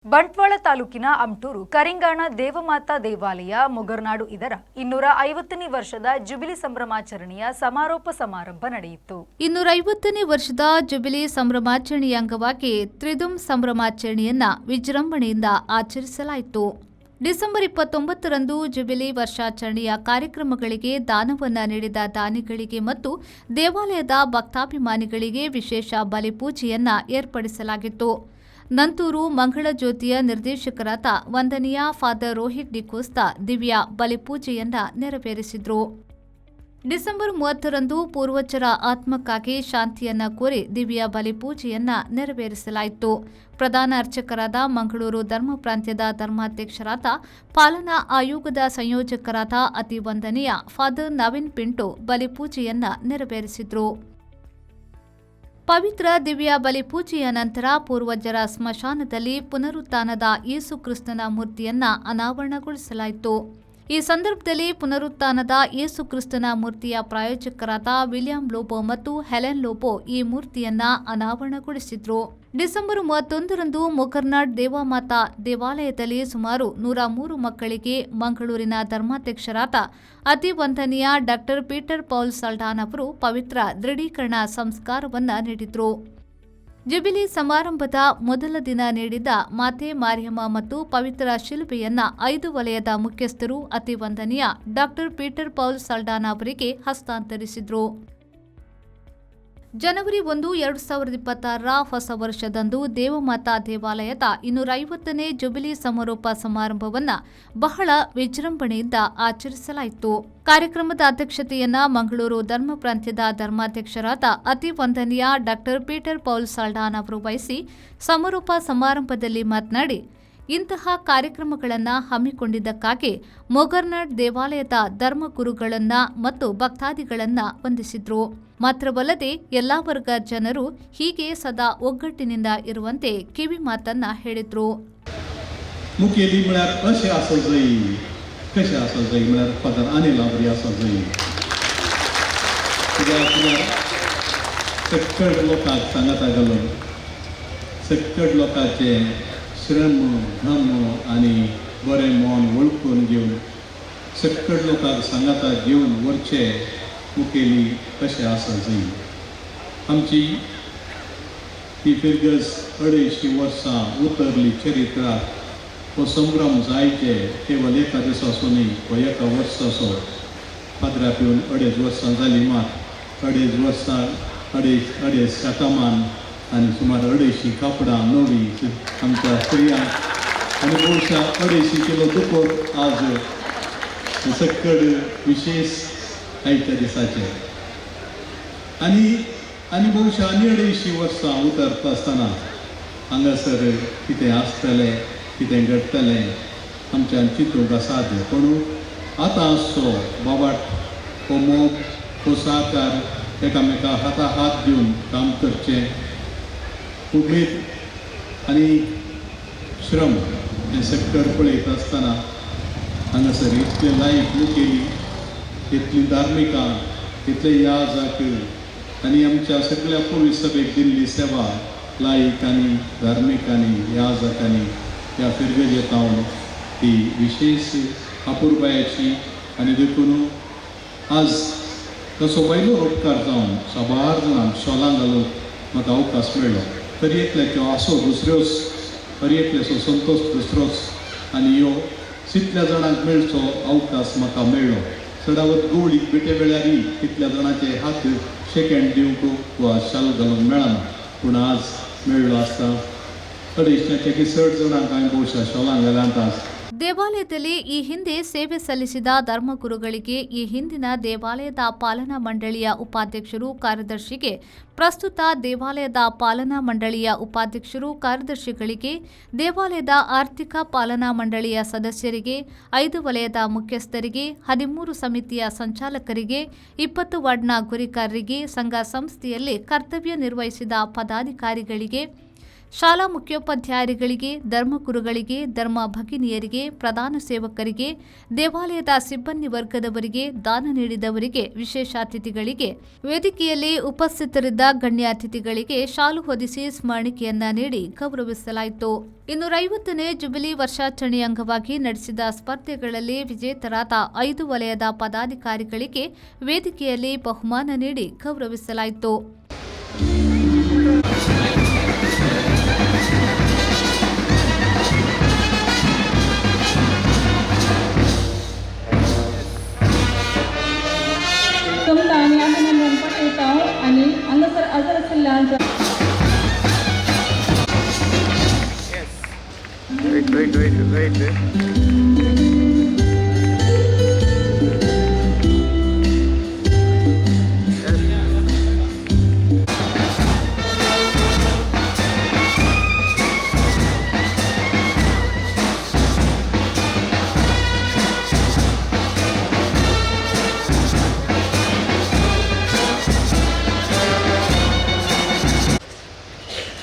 ಬಂಟ್ವಾಳ ತಾಲೂಕಿನ ಅಮ್ಟೂರು ಕರಿಂಗಾಣ ದೇವಮಾತಾ ದೇವಾಲಯ ಮೊಗರ್ನಾಡು ಇದರ 250ನೇ ವರ್ಷದ ಜುಬಿಲಿ ಸಂಭ್ರಮಾಚರಣೆಯ ಸಮಾರೋಪ ಸಮಾರಂಭ ನಡೆಯಿತು. 250ನೇ ವರ್ಷದ ಜುಬಿಲಿ ಸಂಭ್ರಮಾಚರಣೆಯ ಅಂಗವಾಗಿ ತ್ರಿದುಮ್ ಸಂಭ್ರಮಾಚರಣೆಯನ್ನ ವಿಜೃಂಭಣೆಯಿಂದ ಆಚರಿಸಲಾಯಿತು. ಡಿಸೆಂಬರ್ 29ರಂದು ಜುಬಿಲಿ ವರ್ಷಾಚರಣೆಯ ಕಾರ್ಯಕ್ರಮಗಳಿಗೆ ದಾನವನ್ನ ನೀಡಿದ ದಾನಿಗಳಿಗೆ ಮತ್ತು ದೇವಾಲಯದ ಭಕ್ತಾಭಿಮಾನಿಗಳಿಗೆ ವಿಶೇಷ ಬಲಿಪೂಜೆಯನ್ನ ಏರ್ಪಡಿಸಲಾಗಿತ್ತು. ನಂತೂರು ಮಂಗಳ ಜ್ಯೋತಿಯ ನಿರ್ದೇಶಕರಾದ ವಂದನೀಯ ಫಾದರ್ ರೋಹಿತ್ ಡಿಕೋಸ್ತಾ ದಿವ್ಯ ಬಲಿಪೂಜೆಯನ್ನ ನೆರವೇರಿಸಿದರು. ಡಿಸೆಂಬರ್ 30ರಂದು ಪೂರ್ವಜರ ಆತ್ಮಕ್ಕಾಗಿ ಶಾಂತಿಯನ್ನ ಕೋರಿ ದಿವ್ಯ ಬಲಿಪೂಜೆಯನ್ನ ನೆರವೇರಿಸಲಾಯಿತು. ಪ್ರಧಾನ ಅರ್ಚಕರಾದ ಮಂಗಳೂರು ಧರ್ಮ ಪ್ರಾಂತ್ಯದ ಧರ್ಮಾಧ್ಯಕ್ಷರಾದ ಪಾಲನಾ ಆಯೋಗದ ಸಂಯೋಜಕರಾದ ಅತಿ ವಂದನೀಯ ಫಾದರ್ ನವೀನ್ ಪಿಂಟೋ ಬಲಿಪೂಜೆಯನ್ನ ನೆರವೇರಿಸಿದರು. ಪವಿತ್ರ ದಿವ್ಯ ಬಲಿಪೂಜೆಯ ನಂತರ ಪೂರ್ವಜರ ಸ್ಮಶಾನದಲ್ಲಿ ಪುನರುತ್ಥಾನದ ಯೇಸು ಕ್ರಿಸ್ತನ ಮೂರ್ತಿಯನ್ನ ಅನಾವರಣಗೊಳಿಸಲಾಯಿತು. ಈ ಸಂದರ್ಭದಲ್ಲಿ ಪುನರುತ್ಥಾನದ ಯೇಸು ಕ್ರಿಸ್ತನ ಮೂರ್ತಿಯ ಪ್ರಾಯೋಜಕರಾದ ವಿಲಿಯಂ ಲೋಬೋ ಮತ್ತು ಹೆಲೆನ್ ಲೋಬೋ ಈ ಮೂರ್ತಿಯನ್ನ ಅನಾವರಣಗೊಳಿಸಿದ್ರು. ಡಿಸೆಂಬರ್ 31ರಂದು ಮೊಗರ್ನಾಡ್ ದೇವಮಾತಾ ದೇವಾಲಯದಲ್ಲಿ ಸುಮಾರು 103 ಮಕ್ಕಳಿಗೆ ಮಂಗಳೂರಿನ ಧರ್ಮಾಧ್ಯಕ್ಷರಾದ ಅತಿ ವಂದನೀಯ ಡಾಕ್ಟರ್ ಪೀಟರ್ ಪೌಲ್ ಸಲ್ಡಾನ್ ಅವರು ಪವಿತ್ರ ದೃಢೀಕರಣ ಸಂಸ್ಕಾರವನ್ನ ನೀಡಿದ್ರು. ಜುಬಿಲಿ ಸಮಾರಂಭದ ಮೊದಲ ದಿನ ನೀಡಿದ ಮಾತೆ ಮಾರಿಯಮ್ಮ ಮತ್ತು ಪವಿತ್ರ ಶಿಲುಬೆಯನ್ನ 5 ವಲಯದ ಮುಖ್ಯಸ್ಥರು ಅತಿ ವಂದನೀಯ ಡಾಕ್ಟರ್ ಪೀಟರ್ ಪೌಲ್ ಸಲ್ಡಾನ್ ಅವರಿಗೆ ಹಸ್ತಾಂತರಿಸಿದರು. ಜನವರಿ 1, 2026ರ ಹೊಸ ವರ್ಷದಂದು ದೇವಮಾತಾ ದೇವಾಲಯದ 250ನೇ ಜುಬಿಲಿ ಸಮಾರೋಪ ಸಮಾರಂಭವನ್ನು ಬಹಳ ವಿಜೃಂಭಣೆಯಿಂದ ಆಚರಿಸಲಾಯಿತು. ಕಾರ್ಯಕ್ರಮದ ಅಧ್ಯಕ್ಷತೆಯನ್ನ ಮಂಗಳೂರು ಧರ್ಮ ಪ್ರಾಂತ್ಯದ ಧರ್ಮಾಧ್ಯಕ್ಷರಾದ ಅತಿ ವಂದನೀಯ ಡಾಕ್ಟರ್ ಪೀಟರ್ ಪೌಲ್ ಸಲ್ಡಾನ್ ಅವರು ವಹಿಸಿ ಸಮಾರೋಪ ಸಮಾರಂಭದಲ್ಲಿ ಮಾತನಾಡಿ, ಇಂತಹ ಕಾರ್ಯಕ್ರಮಗಳನ್ನು ಹಮ್ಮಿಕೊಂಡಿದ್ದಕ್ಕಾಗಿ ಮೊಗರ್ನಾಡ್ ದೇವಾಲಯದ ಧರ್ಮಗುರುಗಳನ್ನ ಮತ್ತು ಭಕ್ತಾದಿಗಳನ್ನ ವಂದಿಸಿದ್ರು. ಮಾತ್ರವಲ್ಲದೆ ಎಲ್ಲಾ ವರ್ಗ ಜನರು ಹೀಗೆ ಸದಾ ಒಗ್ಗಟ್ಟಿನಿಂದ ಇರುವಂತೆ ಕಿವಿ ಮಾತನ್ನ ಹೇಳಿದ್ರು. मुखेली म्हळ्यार अशें आसत जाय, कशें आसत जाय म्हळ्यार फादर आनी लाबरी आसत जाय. कित्याक सक्कट लोकांक सांगाता घालून सक्कट लोकांचे श्रम धम आनी बरें मन वळखून घेवन सक्कट लोकांक सांगाता घेवन व्हरचे मुखेली कशें आसत जाय. आमची ही फिरगस 250 वर्सां उतरली चरित्राक हो संभ्रम जायचे केवळ एका दिसाचो न्ही, हो एका वर्साचो. पाद्र्याक येवन 2.5 वर्सां जालीं, मात 2.5 वर्सां 2.5 शतमान आनी सुमार 250 कापडां नवी आमच्या स्त्रियांक आनी भोवशा 250 किलो दुकोर आज सक्कड विशेष आयच्या दिसाचे. आनी भोवशा आनी 250 वर्सां उतरता आसतना हांगासर कितें आसतलें, कितें घडटलें आमच्यान चिंतूंक आसात. पूण आतां आसचो बाबाट हो मोग हो सहकार एकामेका हाता हात दिवन काम करचें. उमेद आनी श्रम हें सक्कड पळयत आसतना हांगासर इतले लायक मुखेली, इतली धार्मिकां, इतले याजक आनी आमच्या सगळ्या पुलीस सभेक दिल्ली सेवा लायक आनी धार्मीक आनी याजक आनी ह्या फिरगजेक हांव ती विशेष अपुरबायाची आनी देखून आज तसो पयलो उपकार जावन साबार जाणांक शॉलां घालून म्हाका अवकाश मेळ्ळो. तरी एकल्याच्यो आसो दुसऱ्योच, तरी एकल्याचो संतोश दुसरोच आनी ह्यो कितल्या जाणांक मेळचो अवकाश म्हाका मेळ्ळो. चडावत गवळीक बेटे वेळारय कितल्या जाणांचे हात शेक हँड दिवंक वा शाल घालूंक मेळना, पूण आज मेळ्ळो आसता. 250ಕ್ಕೆ 60 ಜನಾಂಕ ಬಹುಶಃ ಶೋಲಾಂಗಲಾಂತಾಸ್. ದೇವಾಲಯದಲ್ಲಿ ಈ ಹಿಂದೆ ಸೇವೆ ಸಲ್ಲಿಸಿದ ಧರ್ಮಗುರುಗಳಿಗೆ ಈ ಹಿಂದಿನ ದೇವಾಲಯದ ಪಾಲನಾ ಮಂಡಳಿಯ ಉಪಾಧ್ಯಕ್ಷರು ಕಾರ್ಯದರ್ಶಿಗೆ, ಪ್ರಸ್ತುತ ದೇವಾಲಯದ ಪಾಲನಾ ಮಂಡಳಿಯ ಉಪಾಧ್ಯಕ್ಷರು ಕಾರ್ಯದರ್ಶಿಗಳಿಗೆ, ದೇವಾಲಯದ ಆರ್ಥಿಕ ಪಾಲನಾ ಮಂಡಳಿಯ ಸದಸ್ಯರಿಗೆ, 5 ವಲಯದ ಮುಖ್ಯಸ್ಥರಿಗೆ, 13 ಸಮಿತಿಯ ಸಂಚಾಲಕರಿಗೆ, 20 ವಾರ್ಡ್ನ ಗುರಿಕಾರರಿಗೆ, ಸಂಘ ಸಂಸ್ಥೆಯಲ್ಲಿ ಕರ್ತವ್ಯ ನಿರ್ವಹಿಸಿದ ಪದಾಧಿಕಾರಿಗಳಿಗೆ, ಶಾಲಾ ಮುಖ್ಯೋಪಾಧ್ಯಾಯರುಗಳಿಗೆ, ಧರ್ಮಗುರುಗಳಿಗೆ, ಧರ್ಮ ಭಗಿನಿಯರಿಗೆ, ಪ್ರಧಾನ ಸೇವಕರಿಗೆ, ದೇವಾಲಯದ ಸಿಬ್ಬಂದಿ ವರ್ಗದವರಿಗೆ, ದಾನ ನೀಡಿದವರಿಗೆ, ವಿಶೇಷ ಅತಿಥಿಗಳಿಗೆ, ವೇದಿಕೆಯಲ್ಲಿ ಉಪಸ್ಥಿತರಿದ್ದ ಗಣ್ಯ ಅತಿಥಿಗಳಿಗೆ ಶಾಲು ಹೊದಿಸಿ ಸ್ಮರಣಿಕೆಯನ್ನ ನೀಡಿ ಗೌರವಿಸಲಾಯಿತು. 250ನೇ ಜುಬಿಲಿ ವರ್ಷಾಚರಣೆ ಅಂಗವಾಗಿ ನಡೆಸಿದ ಸ್ಪರ್ಧೆಗಳಲ್ಲಿ ವಿಜೇತರಾದ 5 ವಲಯದ ಪದಾಧಿಕಾರಿಗಳಿಗೆ ವೇದಿಕೆಯಲ್ಲಿ ಬಹುಮಾನ ನೀಡಿ ಗೌರವಿಸಲಾಯಿತು. Kemudian akan membuat tahu ani anggasar azar selanja. Wait.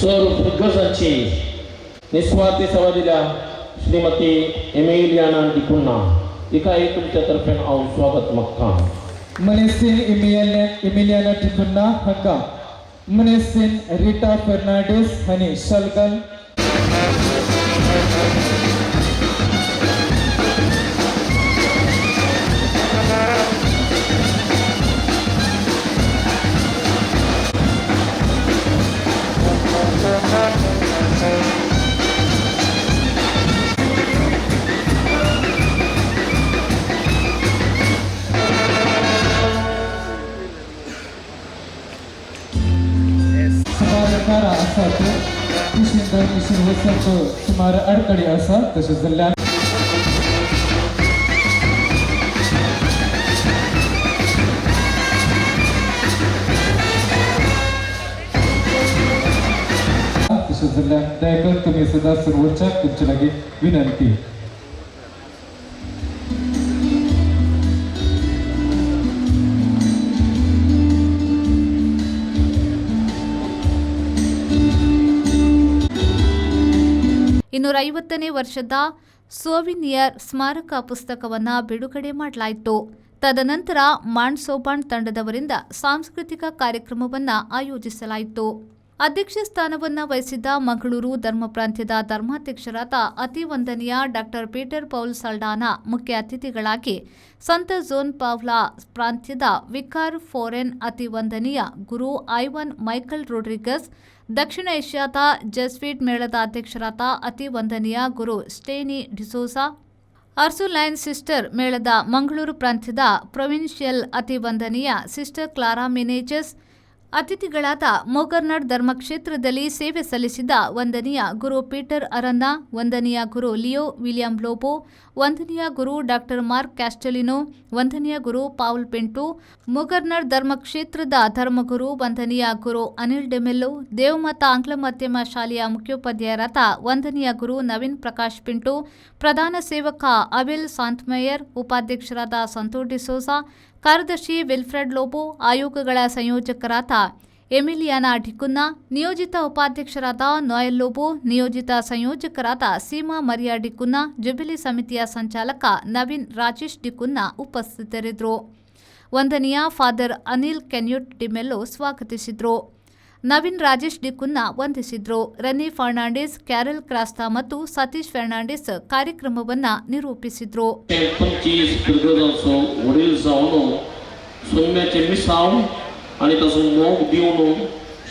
स्वरूप दिग्गजांची निस्वार्थी सेवा दिल्या श्रीमती एमिलियाना डिकुन्ना तिकाय तुमच्या तर्फे हांव स्वागत मागतां. मनेसिन एमिलियाना डिकुन्ना हाका मनेसिन रिटा फर्नांडीस हांणी शलगल सुमार असा तो इशीन वचन तो सुमार अडकडी असा तशेंच जाल्ल्यान दयाकर तुम्ही सदा सर्वोच्च तुमचे लागी विनंती. ಇನ್ನು 50ನೇ ವರ್ಷದ ಸೋವಿನಿಯರ್ ಸ್ಮಾರಕ ಪುಸ್ತಕವನ್ನು ಬಿಡುಗಡೆ ಮಾಡಲಾಯಿತು. ತದನಂತರ ಮಾಂಡ್ಸೋಬಾಣ್ ತಂಡದವರಿಂದ ಸಾಂಸ್ಕೃತಿಕ ಕಾರ್ಯಕ್ರಮವನ್ನು ಆಯೋಜಿಸಲಾಯಿತು. ಅಧ್ಯಕ್ಷ ಸ್ಥಾನವನ್ನು ವಹಿಸಿದ್ದ ಮಂಗಳೂರು ಧರ್ಮ ಪ್ರಾಂತ್ಯದ ಧರ್ಮಾಧ್ಯಕ್ಷರಾದ ಅತಿ ವಂದನೀಯ ಡಾಕ್ಟರ್ ಪೀಟರ್ ಪೌಲ್ ಸಲ್ಡಾನಾ ಮುಖ್ಯ ಅತಿಥಿಗಳಾಗಿ, ಸಂತ ಝೋನ್ ಪಾವ್ಲಾ ಪ್ರಾಂತ್ಯದ ವಿಕಾರ್ ಫೋರೆನ್ ಅತಿ ವಂದನೀಯ ಗುರು ಐವನ್ ಮೈಕಲ್ ರೋಡ್ರಿಗಸ್, ದಕ್ಷಿಣ ಏಷ್ಯಾದ ಜೆಸ್ವಿಟ್ ಮೇಳದ ಅಧ್ಯಕ್ಷರಾದ ಅತಿ ವಂದನೀಯ ಗುರು ಸ್ಟೇನಿ ಡಿಸೋಸಾ, ಅರ್ಸುಲೈನ್ ಸಿಸ್ಟರ್ ಮೇಳದ ಮಂಗಳೂರು ಪ್ರಾಂತ್ಯದ ಪ್ರೊವಿನ್ಷಿಯಲ್ ಅತಿ ವಂದನೀಯ ಸಿಸ್ಟರ್ ಕ್ಲಾರಾ ಮಿನೇಜಸ್, ಅತಿಥಿಗಳಾದ ಮೊಗರ್ನಾಡ್ ಧರ್ಮಕ್ಷೇತ್ರದಲ್ಲಿ ಸೇವೆ ಸಲ್ಲಿಸಿದ ವಂದನೀಯ ಗುರು ಪೀಟರ್ ಅರನ್ನ, ವಂದನೀಯ ಗುರು ಲಿಯೋ ವಿಲಿಯಂ ಲೋಬೋ, ವಂದನೀಯ ಗುರು ಡಾಕ್ಟರ್ ಮಾರ್ಕ್ ಕ್ಯಾಸ್ಟೆಲಿನೋ, ವಂದನೀಯ ಗುರು ಪಾವುಲ್ ಪಿಂಟು, ಮೊಗರ್ನಾಡ್ ಧರ್ಮಕ್ಷೇತ್ರದ ಧರ್ಮಗುರು ವಂದನೀಯ ಗುರು ಅನಿಲ್ ಡೆಮೆಲ್ಲೋ, ದೇವಮತ ಆಂಗ್ಲ ಮಾಧ್ಯಮ ಶಾಲೆಯ ಮುಖ್ಯೋಪಾಧ್ಯಾಯರಾದ ವಂದನೀಯ ಗುರು ನವೀನ್ ಪ್ರಕಾಶ್ ಪಿಂಟು, ಪ್ರಧಾನ ಸೇವಕ ಅವೆಲ್ ಸಾಂತ್ಮೇಯರ್, ಉಪಾಧ್ಯಕ್ಷರಾದ ಸಂತೋ ಡಿಸೋಸಾ, ಕಾರ್ಯದರ್ಶಿ ವಿಲ್ಫ್ರೆಡ್ ಲೋಬೋ, ಆಯೋಗಗಳ ಸಂಯೋಜಕರಾದ ಎಮಿಲಿಯಾನಾ ಡಿಕುನ್ನಾ, ನಿಯೋಜಿತ ಉಪಾಧ್ಯಕ್ಷರಾದ ನೋಯಲ್ ಲೋಬೋ, ನಿಯೋಜಿತ ಸಂಯೋಜಕರಾದ ಸೀಮಾ ಮರಿಯಾ ಡಿಕುನ್ನಾ, ಜುಬಿಲಿ ಸಮಿತಿಯ ಸಂಚಾಲಕ ನವೀನ್ ರಾಜೇಶ್ ಡಿಕುನ್ನಾ ಉಪಸ್ಥಿತರಿದ್ದರು. ವಂದನೀಯ ಫಾದರ್ ಅನಿಲ್ ಕೆನ್ಯುಟ್ ಡಿಮೆಲ್ಲೋ ಸ್ವಾಗತಿಸಿದರು. ನವೀನ್ ರಾಜೇಶ್ ಡಿಕುನ್ನಾ ವಂದಿಸಿದ್ರು. ರೆನಿ ಫರ್ನಾಂಡಿಸ್, ಕ್ಯಾರಲ್ ಕ್ರಾಸ್ತಾ ಮತ್ತು ಸತೀಶ್ ಫರ್ನಾಂಡಿಸ್ ಕಾರ್ಯಕ್ರಮವನ್ನು ನಿರೂಪಿಸಿದ್ರು. आणि तसो मोग दिवन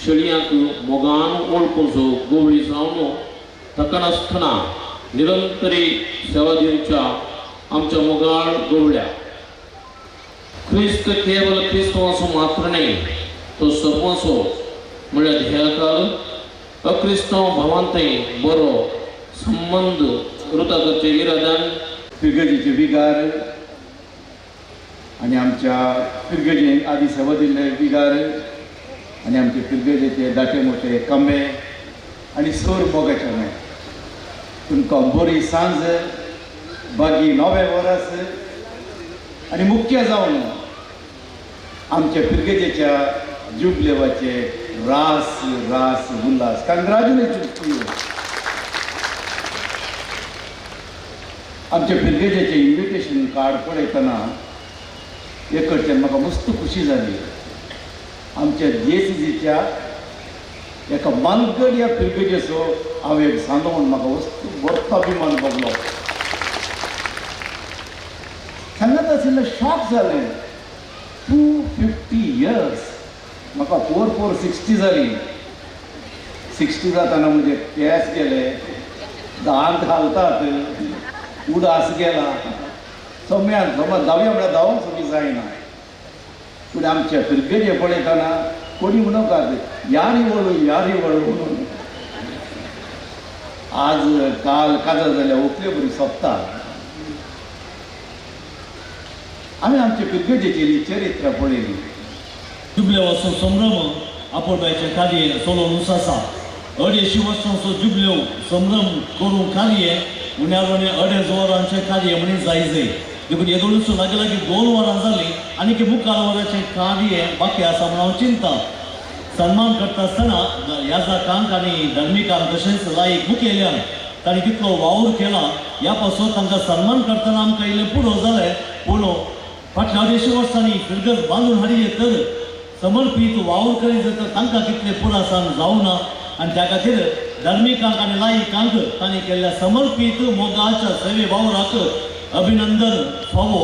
शेळयांक मोगान ओळखून गोवळी जावन ताका नासतना निरंतरी सेवा दिवच्या आमच्या मोगाळ गोवळ्या क्रिस्त केवल क्रिस्तवासो मात्र नाही, तो सर्वस्व म्हळ्यार ध्येयकाल अक्रिस्तव भावांतय बरो संबंध वृत्ताचे इरादान पिरगजीचे विगार आणि आमच्या पिरगजेक आदी सेवा दिल्ले विगार आणि आमचे पिरगजेचे दाटे मोठे कांबे आणि सौर मोगाचे मे तुमकां बरी सांज बागी 9 वरस आणि मुख्य जावन आमच्या पिरगजेच्या जुबलेवाचे रास रास उल्हास. कंग्रॅच्युलेशन to you. आमच्या पिरगेजेचें इन्विटेशन कार्ड पळयतना एक कडच्यान म्हाका मस्त खुशी जाली. आमच्या JCCच्या एका मानगड ह्या पिरगेजेचो हांव एक सांगो म्हूण म्हाका वस्त बरो अभिमान भोगलो. सांगत आशिल्लें शॉक जालें. 250 years. म्हाका 4 जाली. 60 जाताना म्हणजे केस गेले, दांत घालतात, उडास गेला, सम्यान समज धांवया म्हळ्यार धांवंक सुद्दां जायना. पूण आमच्या पिरगेजे पळयतना कोणी म्हणूंक यारी वळू म्हणून आज काल काजार जाल्यार उकले बरी सोंपता. आमी आमच्या पिरगेजेची चरित्र पळयली. जुबले वर्सो संभ्रम आपोवपाचे कार्य चलोवन आसा. 250 वर्सांचो जुबल्यो संभ्रम करूंक कार्य उण्यारोने 2.5 वरांचें कार्य म्हणून जायजें. देखून हे दोनूच लागीं 2 वरां जालीं आनी मुखार वरांचें कार्य बाकी आसा म्हूण हांव चिंता. सन्मान करता आसतना ह्या जाकांक आनी धर्मिकांक तशेंच लायक मुखेल्यांक तांणी कितलो वावर केला ह्या पासून तांकां सन्मान करतना आमकां इल्लें पुरो जालें. पूण फाटल्या 250 वर्सांनी फिरगत बांदून हाडिल्ले तर समर्पीत वावर करीत जाता तांकां कितलें पुरासान जावना. आनी त्या खातीर धर्मिकांक आनी लायकांक तांणी केल्ल्या समर्पीत मोगाच्या सेवे वावराक अभिनंदन फावो.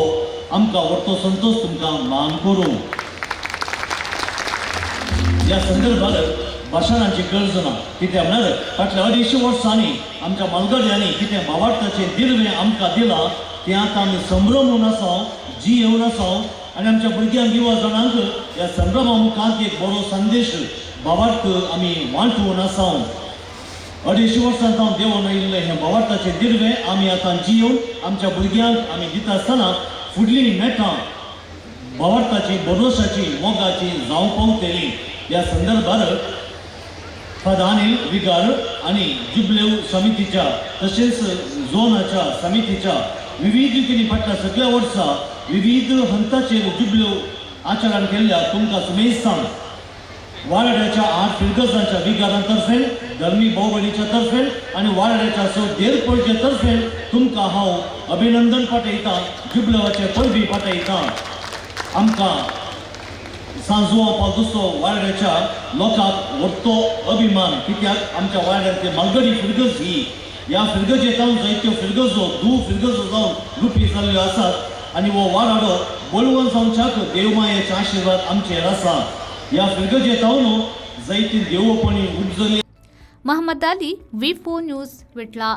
आमकां व्हडलो संतोश तुमकां मान करूं. ह्या संदर्भात भाशणांची गरज ना. कित्याक म्हळ्यार फाटल्या 250 वर्सांनी आमच्या मालगड्यांनी कितें भावार्थाचें दिर्वें आमकां दिलां तें आतां आमी संभ्रमून आसा, जियेवन आसा. आनी आमच्या भुरग्यांक युवा जाणांक ह्या संभ्रमा मुखार एक बरो संदेश भावार्थ आमी वांटून आसा. 250 वर्सांत हांव देंवन आयिल्लें हें भावार्थाचें दिर्वें आमी आतां जियोवन आमच्या भुरग्यांक आमी दिता आसतना फुडलीं नेटां भावार्थाची, भरोशाची, मोगाची जावं पावतलीं. ह्या संदर्भात फादर अनिल विगार आनी जुबल्यो समितीच्या तशेंच झोनाच्या समितीच्या विविध रितींनी फाटल्या सगळ्या वर्सां विविध हंताचेर जुबल्यो आचरण केल्ल्या तुमकां सुमेस्तान वाडाड्याच्या 8 फिरगजांच्या विगारांतर्फे, धर्मी भाव भयणीच्या तर्फे आनी वाडाड्याच्या देरपळचे तर्फे तुमकां हांव अभिनंदन पाठयतां, जुबल्योचे परबी पाठयतां. आमकां सांजुआ पावतुसो वाड्याच्या लोकांक व्हडलो अभिमान. कित्याक आमच्या वाड्यांतली मालगडी फिरगज ही ह्या फिरगजेक जावन जायत्यो फिरगजो फिरगजो जावन रुपी जाल्ल्यो आसात. आनी हो वाडाडो बळवंत जावच्याक देवमायेचे आशिर्वाद आमचेर आसा. ह्या फिरगजेक जावन जायतीं देवपणी उपजली. Mohammad Ali, V4 news, विटला.